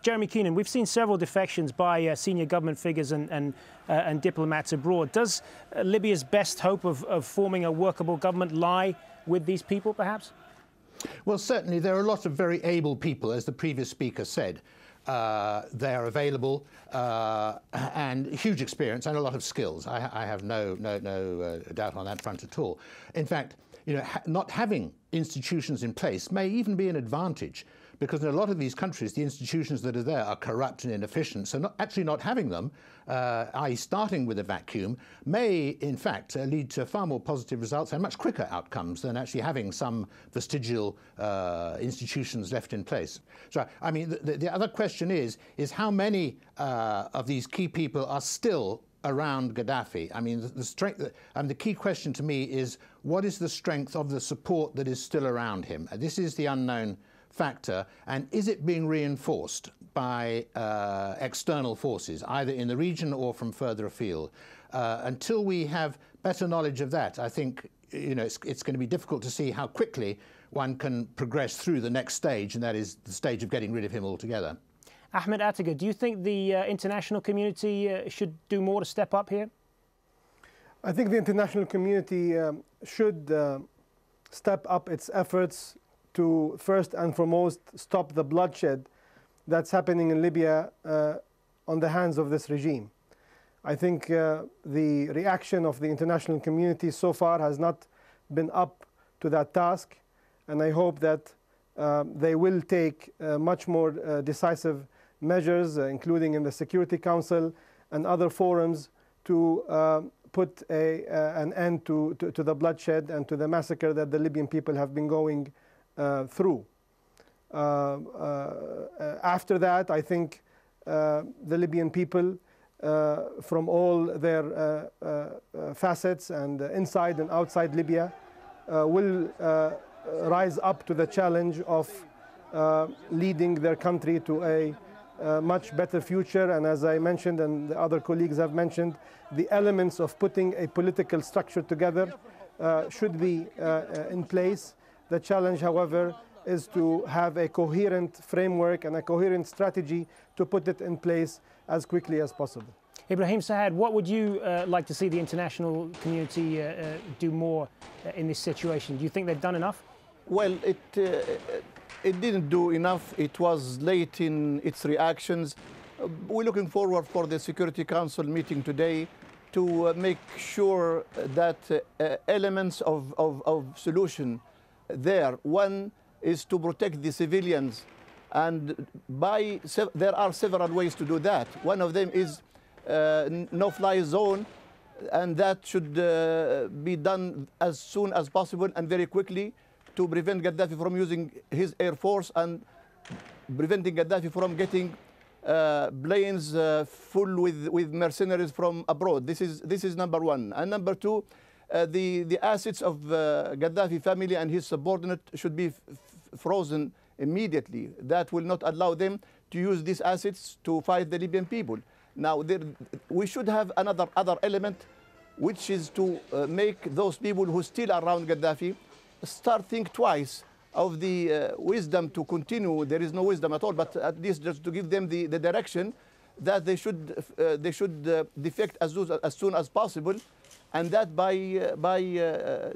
Jeremy Keenan, we've seen several defections by senior government figures and diplomats abroad. Does Libya's best hope of forming a workable government lie with these people, perhaps? Well, certainly there are a lot of very able people, as the previous speaker said. They are available and huge experience and a lot of skills. I have no doubt on that front at all. In fact, you know, not having institutions in place may even be an advantage, because in a lot of these countries, the institutions that are there are corrupt and inefficient. So actually not having them, i.e. starting with a vacuum, may in fact lead to far more positive results and much quicker outcomes than actually having some vestigial institutions left in place. So, I mean, the other question is how many of these key people are still around Gaddafi? I mean, the strength, the key question to me is, what is the strength of the support that is still around him? This is the unknown factor, and is it being reinforced by external forces, either in the region or from further afield? Until we have better knowledge of that, I think, you know, it's going to be difficult to see how quickly one can progress through the next stage, and that is the stage of getting rid of him altogether. Ahmed Attega, do you think the international community should do more to step up here? I think the international community should step up its efforts to first and foremost stop the bloodshed that's happening in Libya on the hands of this regime. I think the reaction of the international community so far has not been up to that task, and I hope that they will take much more decisive measures, including in the Security Council and other forums, to put an end to the bloodshed and to the massacre that the Libyan people have been going through. After that, I think the Libyan people, from all their facets and inside and outside Libya, will rise up to the challenge of leading their country to a much better future. And as I mentioned, and the other colleagues have mentioned, the elements of putting a political structure together should be in place. The challenge, however, is to have a coherent framework and a coherent strategy to put it in place as quickly as possible. Ibrahim Saad, what would you like to see the international community do more in this situation? Do you think they've done enough? Well, it didn't do enough. It was late in its reactions. We're looking forward for the Security Council meeting today to make sure that elements of solution there. One is to protect the civilians, and there are several ways to do that. One of them is no-fly zone, and that should be done as soon as possible and very quickly to prevent Gaddafi from using his air force and preventing Gaddafi from getting planes full with mercenaries from abroad. This is number one. And number two, the assets of Gaddafi family and his subordinate should be frozen immediately. That will not allow them to use these assets to fight the Libyan people. Now, we should have other element, which is to make those people who still are around Gaddafi start think twice of the wisdom to continue. There is no wisdom at all, but at least just to give them the direction that they should defect as soon as possible, and that by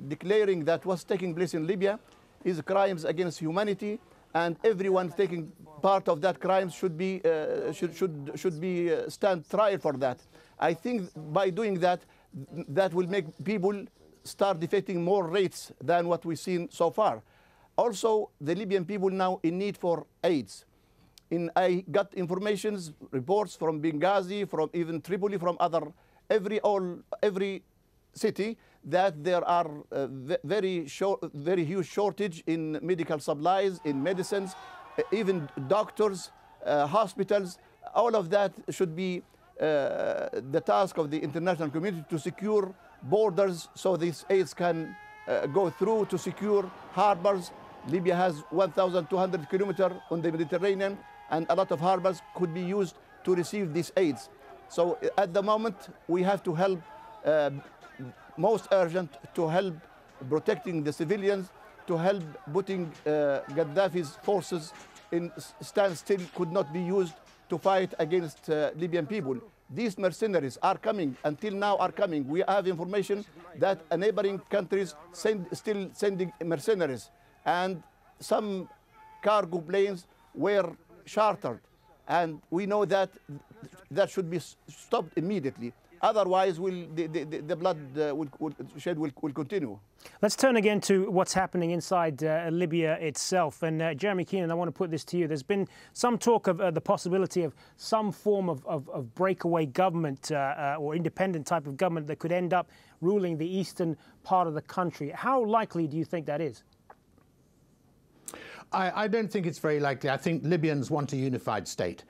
declaring that what's taking place in Libya is crimes against humanity, and everyone taking part of that crime should be stand trial for that. I think by doing that, that will make people start defecting more rates than what we've seen so far. Also, the Libyan people now in need for aids. I got reports from Benghazi, from even Tripoli, from every city, that there are very huge shortage in medical supplies, in medicines, even doctors, hospitals. All of that should be the task of the international community, to secure borders so these aids can go through, to secure harbors. Libya has 1,200 kilometers on the Mediterranean, and a lot of harbors could be used to receive these aids. So at the moment, we have to help, most urgent, to help protecting the civilians, to help putting Gaddafi's forces in standstill could not be used to fight against Libyan people. These mercenaries are coming, until now are coming. We have information that neighboring countries still sending mercenaries, and some cargo planes were chartered, and we know that that should be stopped immediately. Otherwise, the blood shed will continue. Let's turn again to what's happening inside Libya itself. And Jeremy Keenan, I want to put this to you. There's been some talk of the possibility of some form of breakaway government or independent type of government that could end up ruling the eastern part of the country. How likely do you think that is? I don't think it's very likely. I think Libyans want a unified state.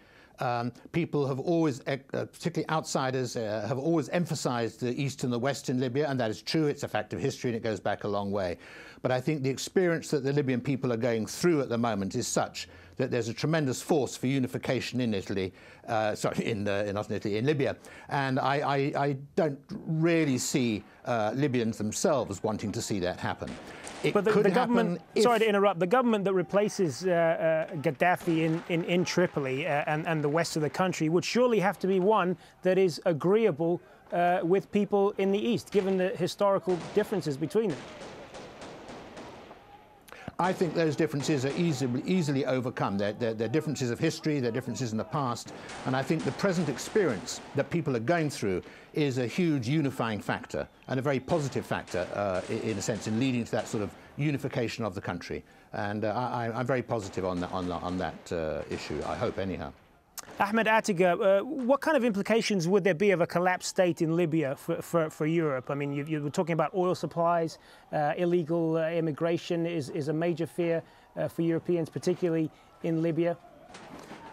People have always, particularly outsiders, have always emphasized the east and the west in Libya, and that is true. It's a fact of history, and it goes back a long way. But I think the experience that the Libyan people are going through at the moment is such that there's a tremendous force for unification in Italy, not in Italy, in Libya. And I don't really see Libyans themselves wanting to see that happen. But the government, sorry to interrupt, the government that replaces Gaddafi in Tripoli and the west of the country would surely have to be one that is agreeable with people in the east, given the historical differences between them. I think those differences are easily overcome. They're differences of history, they're differences in the past, and I think the present experience that people are going through is a huge unifying factor and a very positive factor, in a sense, in leading to that sort of unification of the country. And I'm very positive on that issue, I hope anyhow. Ahmed Atiga, what kind of implications would there be of a collapsed state in Libya for Europe? I mean, you were talking about oil supplies, illegal immigration is a major fear for Europeans, particularly in Libya.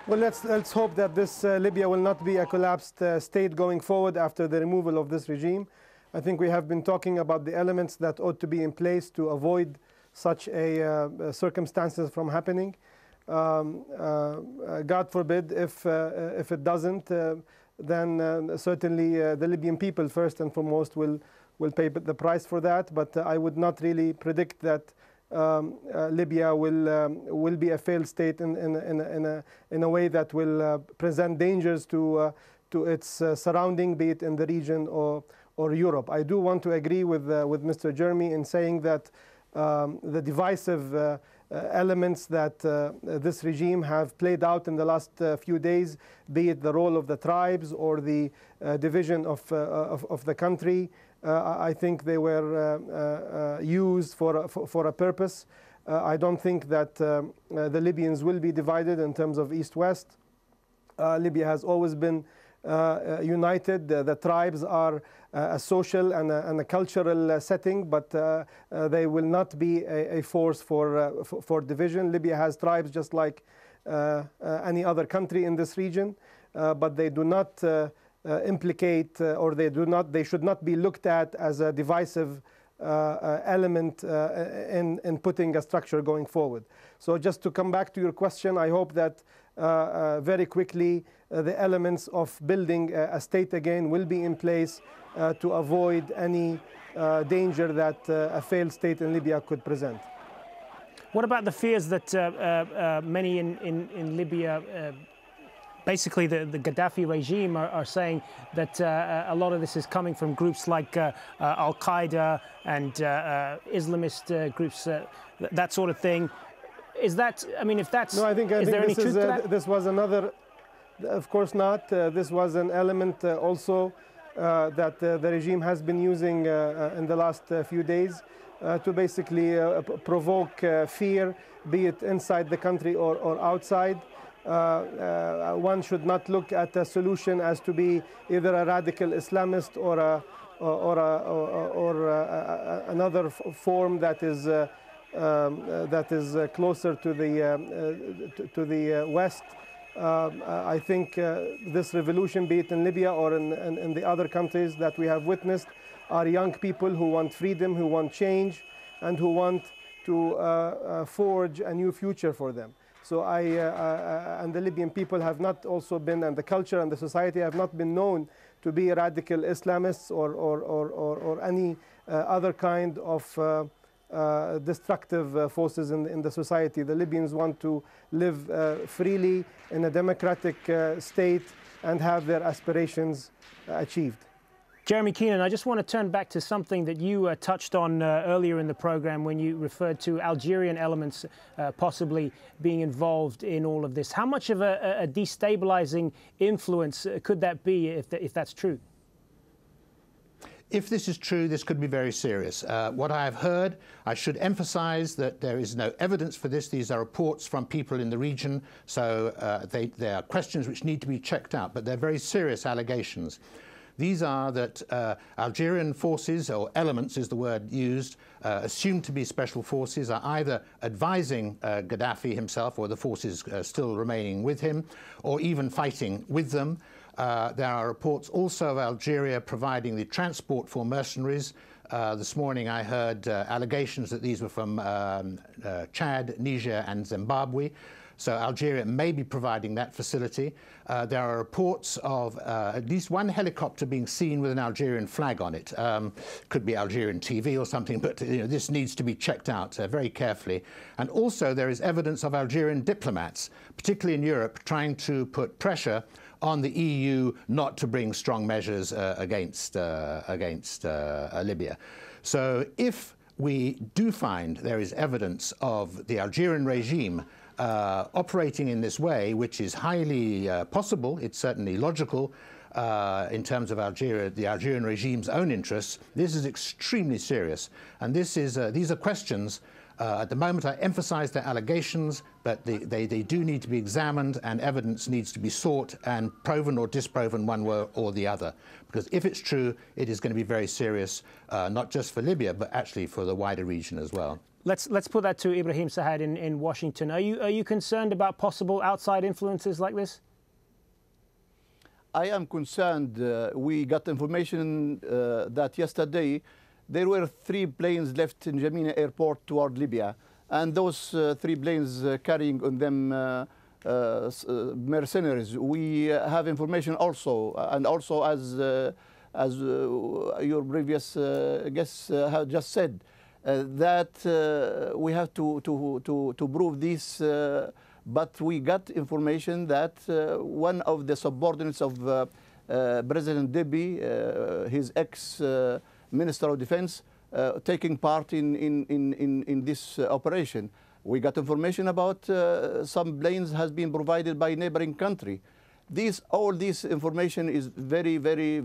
Well, let's hope that this Libya will not be a collapsed state going forward after the removal of this regime. I think we have been talking about the elements that ought to be in place to avoid such circumstances from happening. God forbid if it doesn't, then certainly the Libyan people first and foremost will pay the price for that. But I would not really predict that Libya will be a failed state in a way that will present dangers to its surrounding, be it in the region or Europe. I do want to agree with Mr. Jeremy in saying that the divisive elements that this regime have played out in the last few days, be it the role of the tribes or the division of the country, I think they were used for a purpose. I don't think that the Libyans will be divided in terms of east-west. Libya has always been united. The tribes are a social and a cultural setting, but they will not be a force for division. Libya has tribes just like any other country in this region, but they do not implicate or they should not be looked at as a divisive element in putting a structure going forward. So just to come back to your question, I hope that very quickly the elements of building a state again will be in place to avoid any danger that a failed state in Libya could present. What about the fears that many in Libya, basically the Gaddafi regime, are saying that a lot of this is coming from groups like Al-Qaeda and Islamist groups, that sort of thing? Is that, I mean, if that's, no, I think is there any truth to that? This was another, of course not. This was an element also that the regime has been using in the last few days to basically provoke fear, be it inside the country or outside. One should not look at a solution as to be either a radical Islamist or another form that is closer to the West. I think this revolution, be it in Libya or in the other countries that we have witnessed, are young people who want freedom, who want change, and who want to forge a new future for them. So and the Libyan people have not also been, and the culture and the society have not been known to be radical Islamists or any other kind of destructive forces in the society. The Libyans want to live freely in a democratic state and have their aspirations achieved. Jeremy Keenan, I just want to turn back to something that you touched on earlier in the program when you referred to Algerian elements possibly being involved in all of this. How much of a destabilizing influence could that be if that's true? If this is true, this could be very serious. What I have heard, I should emphasize that there is no evidence for this. These are reports from people in the region, so they are questions which need to be checked out, but they're very serious allegations. These are that Algerian forces, or elements is the word used, assumed to be special forces, are either advising Gaddafi himself or the forces still remaining with him, or even fighting with them. There are reports also of Algeria providing the transport for mercenaries. This morning I heard allegations that these were from Chad, Niger and Zimbabwe. So Algeria may be providing that facility. There are reports of at least one helicopter being seen with an Algerian flag on it. Could be Algerian TV or something, but this needs to be checked out very carefully. And also there is evidence of Algerian diplomats, particularly in Europe, trying to put pressure on the EU not to bring strong measures against Libya. So if we do find there is evidence of the Algerian regime operating in this way, which is highly possible, it's certainly logical in terms of Algeria, the Algerian regime's own interests, this is extremely serious. And this is, these are questions, at the moment I emphasize their allegations, but they do need to be examined and evidence needs to be sought and proven or disproven one way or the other. Because if it's true, it is going to be very serious, not just for Libya, but actually for the wider region as well. Let's put that to Ibrahim Saad in Washington. Are you concerned about possible outside influences like this? I am concerned. We got information that yesterday there were 3 planes left in Jamina airport toward Libya, and those 3 planes carrying on them mercenaries. We have information also, and also as your previous guest have just said, that we have to prove this, but we got information that one of the subordinates of President Deby, his ex-Minister of Defense, taking part in this operation. We got information about some planes has been provided by neighboring country. All this information is very, very